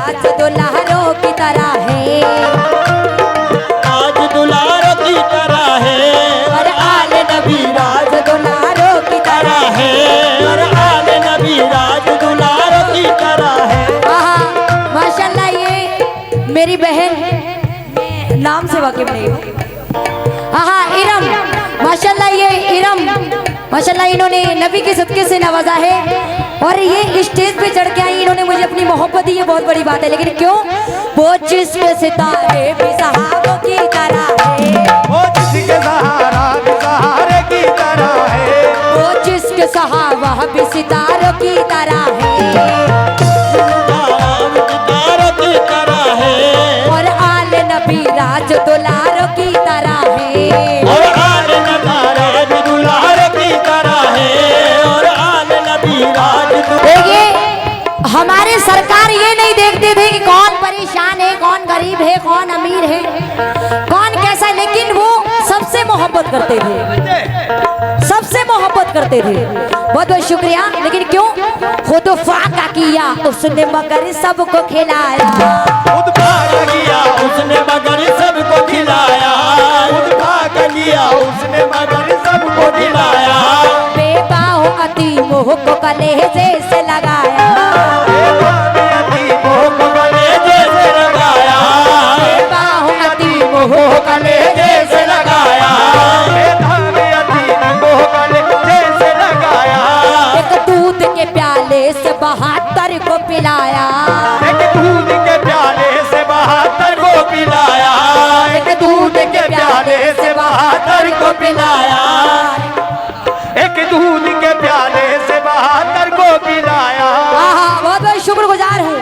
राज दुल्हारों की तरह है, राज दुल्हारों की तरह है, और आले नबी राज दुल्हारों की तरह है और आले नबी राज दुल्हारों की तरह है। माशाल्लाह। ये मेरी बहन नाम से वाकिफ नहीं हूँ। इरम, माशाल्लाह ये इरम माशाल्लाह इन्होंने नबी के सदके से नवाजा है और ये स्टेज पे चढ़ के आई, इन्होंने मुझे अपनी मोहब्बत दी, ये बहुत बड़ी बात है। लेकिन क्यों? वो जिसके सितारे भी सहाबों की तरह है, वो जिसके सहारा भी सहारे की तरह है, वो जिसके सहाबा भी सितारों की तरह है, सितारों की तरह है और आले नबी राज दुल्हारों की तरह है, और आले नबी राज दुल्हारों की तरह है और आले नबी राज देखिए हमारे सरकार ये नहीं देखते थे कि कौन परेशान है, कौन गरीब है, कौन अमीर है, कौन कैसा है, लेकिन वो सबसे मोहब्बत करते थे, सबसे मोहब्बत करते थे। बहुत बहुत शुक्रिया। लेकिन क्यों? खुद फाका किया उसने मगर सबको खिलाया, खुद भागा किया उसने मगर सबको खिलाया, खुद भागा किया उसने मगर सबको खिलाया, बेबाहो अतीमों को कलेजे से लगाया, यतीमों को कलेजे से लगाया, बेबाहो अतीमों को कलेजे से लगाया, यतीमों को कलेजे से लगाया, एक दूध के प्याले से 72 को पिलाया, एक दूध के प्याले से 72 को पिलाया, एक दूध के प्याले से 72 को पिलाया, एक दूध के प्याले से 72 को पिलाया। बहुत बहुत शुक्रगुजार हूँ,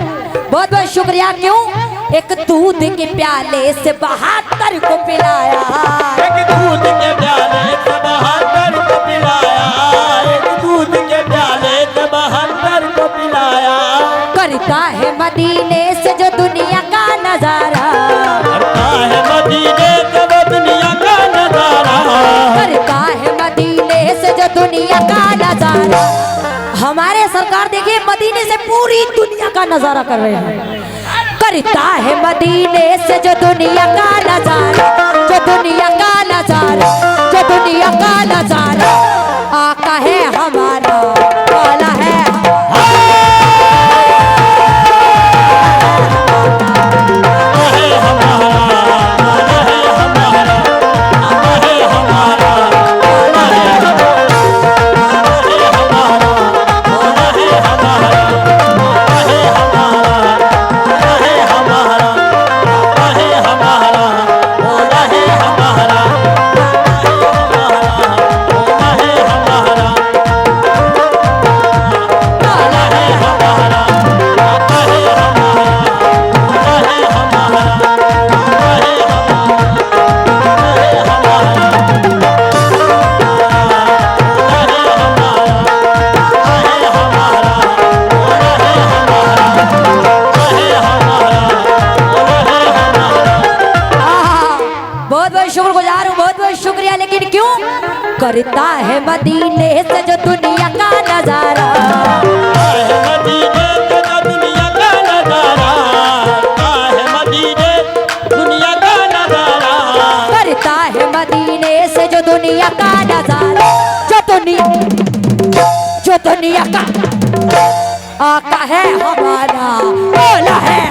बहुत बहुत शुक्रिया। क्यों? एक दूध के प्याले से 72 को पिलाया, एक दूध के प्याले से 72 को पिलाया, एक दूध के प्याले से 72 को पिलाया, करता है मदीने से जो दुनिया का नजारा, करता है मदीने से वो दुनिया का नजारा, करता है मदीने से जो दुनिया का नजारा। हमारे सरकार देखिए मदीने से पूरी दुनिया का नजारा कर रहे हैं, करता है मदीने से जो दुनिया का नजारा, जो दुनिया का नजारा, जो दुनिया का नजारा। आका है हमारा, वाला है शुक्रगुजार हूँ, बहुत बहुत शुक्रिया। लेकिन क्यों? करता है मदीने से जो दुनिया का नजारा, मदीने से जो दुनिया का नजारा, है मदीने दुनिया का नजारा, करता है मदीने से जो दुनिया का नजारा, जो दुनिया का आका है हमारा, बोला है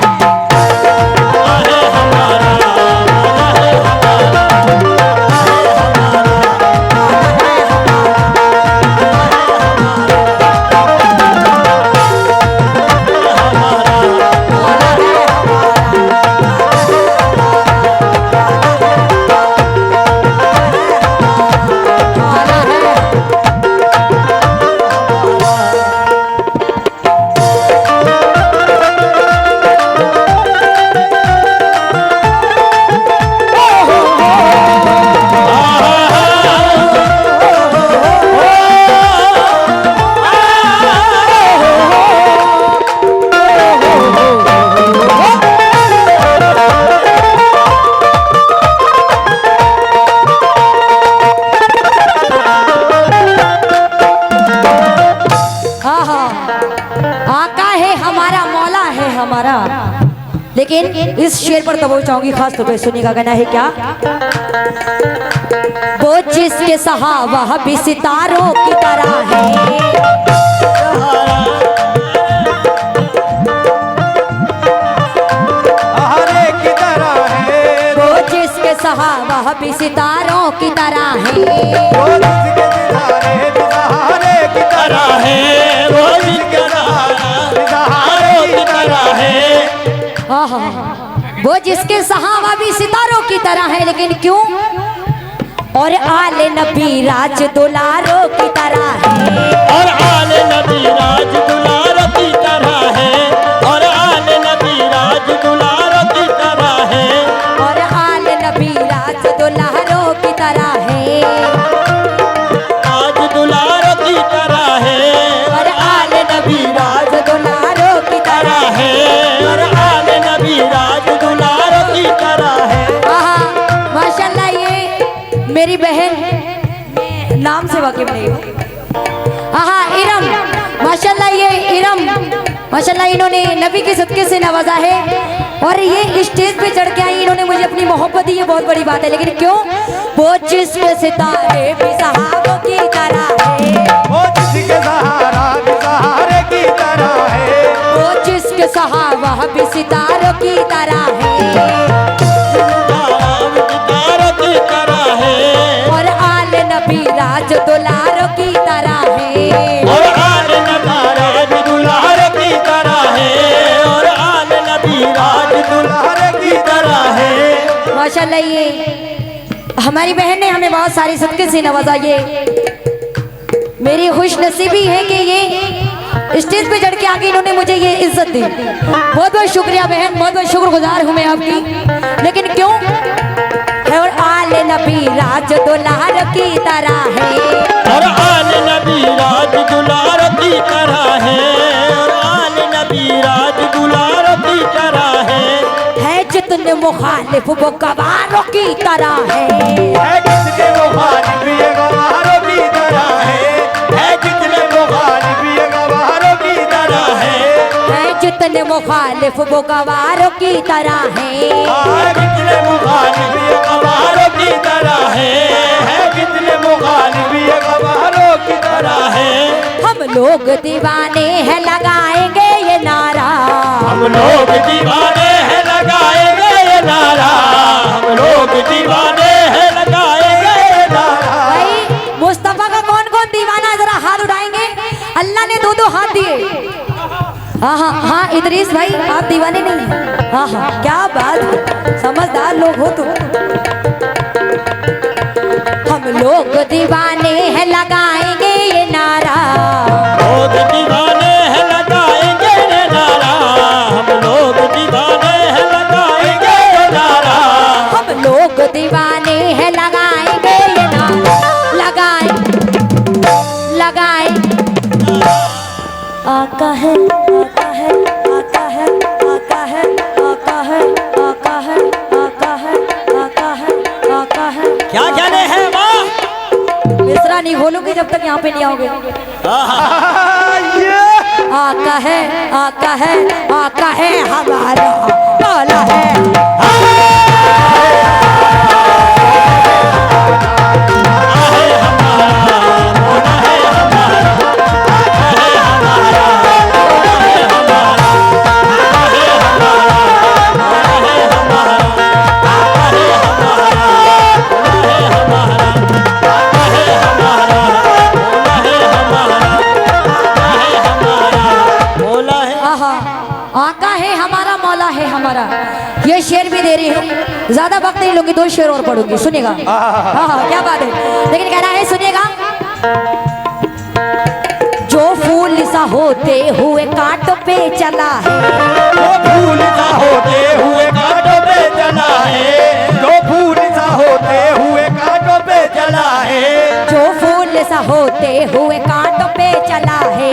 लेकिन इस शेर पर तो चाहूंगी खास तौर पे सुनिएगा। गाना है क्या? वो जिसके सहावा भी सितारों की तरह है, सहारे की तरह है, वो जिसके सहावा भी सितारों की तरह है, वो जिसके सहारे भी सहारे की तरह है वो जिसके सहारों की तरह है। आहा, वो जिसके सहावा भी सितारों की तरह है, लेकिन क्यों? और आले नबी राज दुलारों की तरह है, और आले नबी राज दुलारों की तरह है, और आले नबी राज दुलारों की तरह है, और आले नबी राज दुलारों की तरह है, राज दुलारों की तरह है, और आले नबी राज दुलारों की तरह तरह है, और आले नबी राज दुलारों की तरह है। आहा, माशाल्लाह ये मेरी बहन, मैं नाम से वाकिफ नहीं हूँ। आहा, इरम, माशाल्लाह ये इरम, माशाल्लाह इन्होंने नबी के सदके से नवाजा है, और ये स्टेज पे चढ़ के आई, इन्होंने मुझे अपनी मोहब्बत दी, ये बहुत बड़ी बात है। लेकिन क्यों? वो जिसके सितारे भी सहाबों की तरह है, वो जिसके सहारा भी सहारे की तरह है, वो जिसके सहाबा भी सितारों की तरह है, सितारों की तरह है, और आले नबी राज दुलारों की तरह है, और आले नबी राज दुलारों की तरह है, और आले नबी राज दुलारों की तरह है। माशाल्लाह ये हमारी बहन ने हमें बहुत सारी सदके से नवाजा। ये मेरी खुश नसीबी है कि ये स्टेज पे चढ़ के आके इन्होंने मुझे ये इज्जत दी। बहुत बहुत शुक्रिया बहन, बहुत बहुत शुक्रगुजार हूँ मैं आपकी। लेकिन क्यों? है और आले नबी राज दुलार की तरह है, और आले नबी राज दुलारों की तरह है, और आले नबी राज दुलारों की तरह है जितने मुखालिफ वो गवारों की तरह है जितने मुखालिफ ये गवारों की तरह है जितने मुखालिफ ये गवारों की तरह है जितने मुखालिफ वो गवारों की तरह है जितने मुखालिफ ये गवारों की तरह है जितने मुखालिफ ये गवारों की तरह है। हम लोग दीवाने हैं लगाएंगे ये नारा, हम लोग दीवाने हैं लगाएंगे ये नारा, हम लोग दीवाने हैं लगाएंगे ये नारा। भाई मुस्तफा का कौन कौन दीवाना है, जरा हाथ उठाएंगे। अल्लाह ने दो दो हाथ दिए। हाँ हाँ हाँ इदरीस भाई आप दीवाने नहीं हैं। हाँ हाँ क्या बात, समझदार लोग हो तुम। हम लोग दीवाने हैं लगाएंगे ये नारा, लोग दीवाने हैं लगाएंगे ये नारा, हम लोग दीवाने हैं लगाएंगे ये नारा, हम लोग दीवाने हैं लगाएंगे ये नारा, लगाए लगाए। आका है आका है आका है आका है आका है आका है आका है आका है आका है। क्या कहने हैं वाह। मिश्रा नहीं खोलूंगी जब तक यहाँ पे नहीं आओगे। आका है आका है आका है हमारा मौला है। आका है हमारा मौला है हमारा। ये शेर भी दे रही हूँ, ज्यादा वक्त नहीं लूंगी, दो शेर और पढ़ूंगी, सुनिएगा। हाँ हाँ क्या बात है, लेकिन कहना है सुनिएगा। जो फूल सा होते हुए कांटों पे चला है, जो फूल सा होते हुए कांटों पे चला है, जो फूल सा होते हुए कांटों पे चला है, जो फूल सा होते हुए कांटों पे चला है,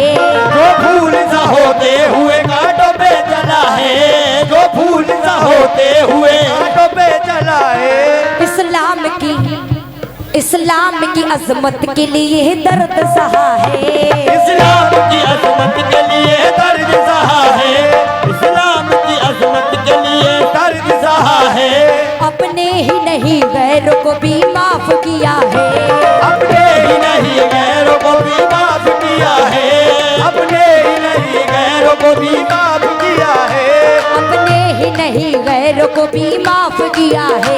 जो फूल सा होते हुए कांटों पे चला है, जो फूल सा होते हुए कांटों पे चला है। इस्लाम की अजमत के लिए दर्द सहा है, इस्लाम की अजमत के लिए दर्द सहा है, इस्लाम की अजमत के लिए गैरों को भी माफ किया है। अपने ही नहीं गैरों को भी माफ किया है। अपने ही नहीं गैरों को भी माफ किया है। अपने ही नहीं गैरों को भी माफ किया है।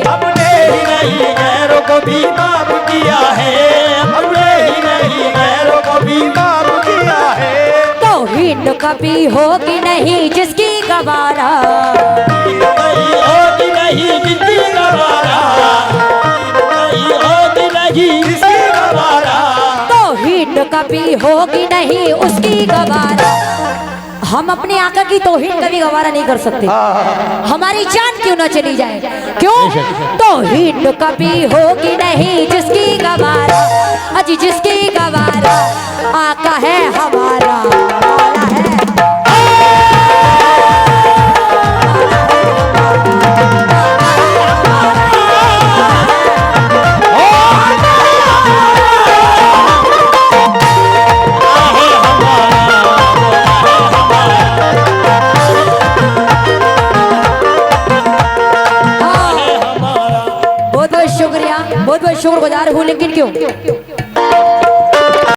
अपने ही नहीं गैरों को भी माफ किया है। अपने ही नहीं गैरों को भी माफ किया है। तौहीद कभी होगी नहीं जिसकी गवारा, नहीं होगी नहीं जिसकी गवारा, नहीं होगी नहीं जिसकी गवारा। तौहीद कभी होगी नहीं उसकी गवारा। हम अपने आका की तौहीद कभी गवारा नहीं कर सकते, हमारी जान क्यों ना चली जाए। क्यों? तौहीद कभी होगी नहीं जिसकी गवारा, अजी जिसकी गवारा। आका है हमारा, मौला है बहुत बहुत शुक्रिया, बहुत बहुत शुक्रगुजार हूँ। लेकिन क्यों